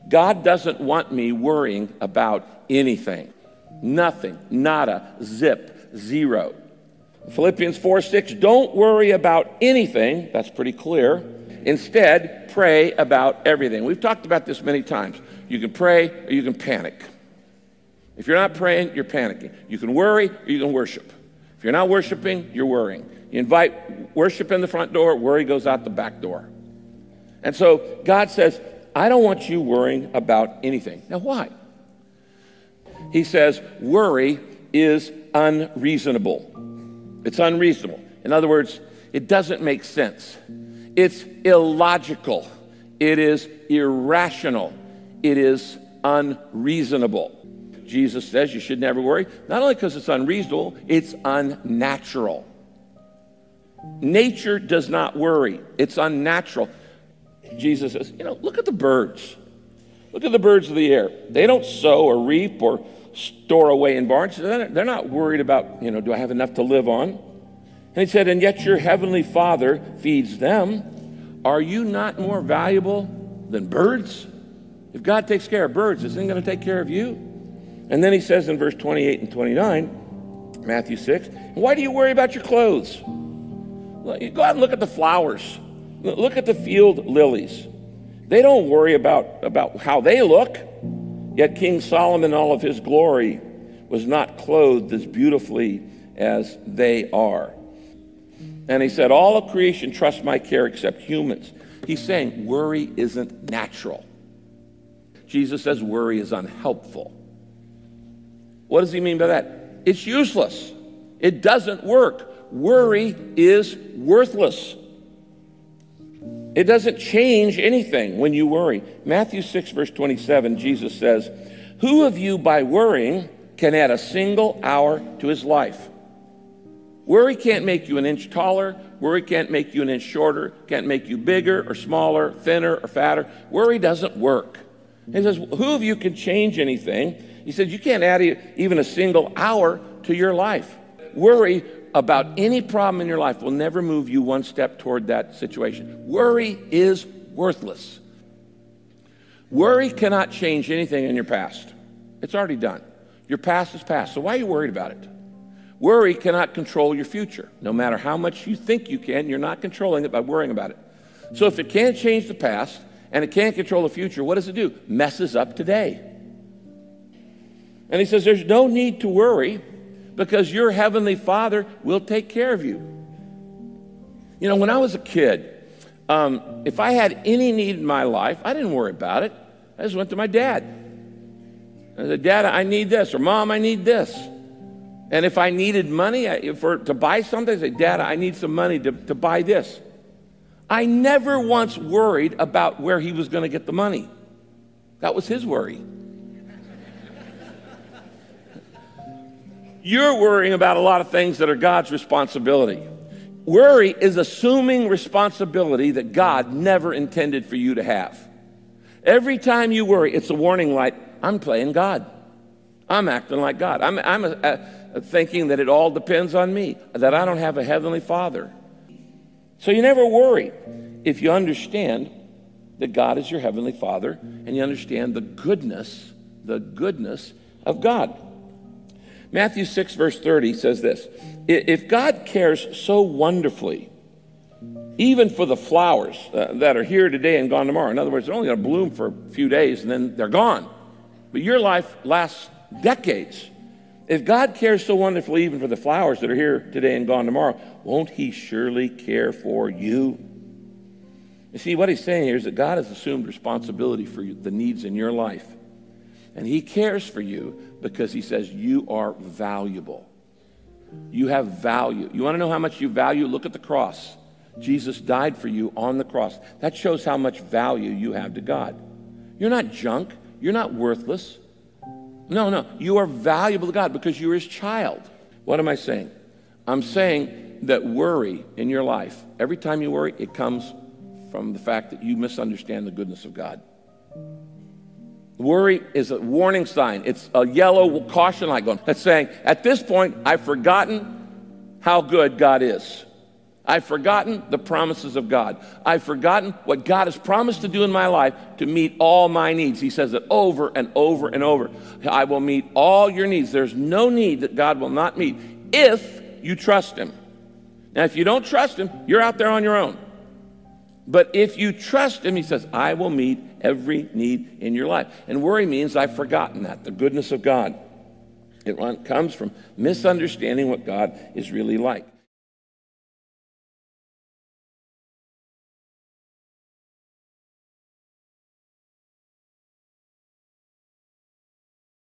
God doesn't want me worrying about anything. Nothing, nada, zip, zero. Philippians 4:6, don't worry about anything. That's pretty clear. Instead, pray about everything. We've talked about this many times. You can pray or you can panic. If you're not praying, you're panicking. You can worry or you can worship. If you're not worshiping, you're worrying. You invite worship in the front door, worry goes out the back door. And so God says, I don't want you worrying about anything. Now, why? He says, worry is unreasonable. It's unreasonable. In other words, it doesn't make sense. It's illogical. It is irrational. It is unreasonable. Jesus says you should never worry, not only because it's unreasonable, it's unnatural. Nature does not worry. It's unnatural. Jesus says, look at the birds. Look at the birds of the air. They don't sow or reap or store away in barns. They're not worried about, do I have enough to live on? And he said, and yet your heavenly Father feeds them. Are you not more valuable than birds? If God takes care of birds, isn't he going to take care of you? And then he says in verse 28 and 29, Matthew 6, why do you worry about your clothes? Go out and look at the flowers. Look at the field lilies. They don't worry about how they look. Yet King Solomon in all of his glory was not clothed as beautifully as they are. And he said, all of creation trusts my care except humans. He's saying worry isn't natural. Jesus says worry is unhelpful. What does he mean by that? It's useless. It doesn't work. Worry is worthless. It doesn't change anything when you worry. Matthew 6, verse 27, Jesus says, who of you by worrying can add a single hour to his life? Worry can't make you an inch taller. Worry can't make you an inch shorter. Can't make you bigger or smaller, thinner or fatter. Worry doesn't work. He says, who of you can change anything? He says, you can't add even a single hour to your life. Worry about any problem in your life will never move you one step toward that situation. Worry is worthless. Worry cannot change anything in your past. It's already done. Your past is past, so why are you worried about it? Worry cannot control your future. No matter how much you think you can, you're not controlling it by worrying about it. So if it can't change the past and it can't control the future, what does it do? Messes up today. And he says there's no need to worry because your heavenly Father will take care of you. When I was a kid, if I had any need in my life, I didn't worry about it. I just went to my dad. I said, Dad, I need this, or Mom, I need this. And if I needed money to buy something, I said, Dad, I need some money to buy this. I never once worried about where he was going to get the money. That was his worry. You're worrying about a lot of things that are God's responsibility. Worry is assuming responsibility that God never intended for you to have. Every time you worry, it's a warning light. I'm playing God. I'm acting like God. I'm thinking that it all depends on me, that I don't have a heavenly Father. So you never worry if you understand that God is your heavenly Father and you understand the goodness of God. Matthew 6, verse 30 says this, if God cares so wonderfully, even for the flowers that are here today and gone tomorrow, in other words, they're only going to bloom for a few days and then they're gone, but your life lasts decades. If God cares so wonderfully even for the flowers that are here today and gone tomorrow, won't he surely care for you? You see, what he's saying here is that God has assumed responsibility for the needs in your life. And he cares for you because he says you are valuable. You have value. You want to know how much you value? Look at the cross. Jesus died for you on the cross. That shows how much value you have to God. You're not junk. You're not worthless. No, you are valuable to God because you're his child. What am I saying? I'm saying that worry in your life, every time you worry, it comes from the fact that you misunderstand the goodness of God. Worry is a warning sign. It's a yellow caution light going. That's saying, at this point, I've forgotten how good God is. I've forgotten the promises of God. I've forgotten what God has promised to do in my life to meet all my needs. He says it over and over and over. I will meet all your needs. There's no need that God will not meet if you trust him. Now, if you don't trust him, you're out there on your own. But if you trust him, he says, I will meet every need in your life. And worry means I've forgotten that, the goodness of God. It comes from misunderstanding what God is really like.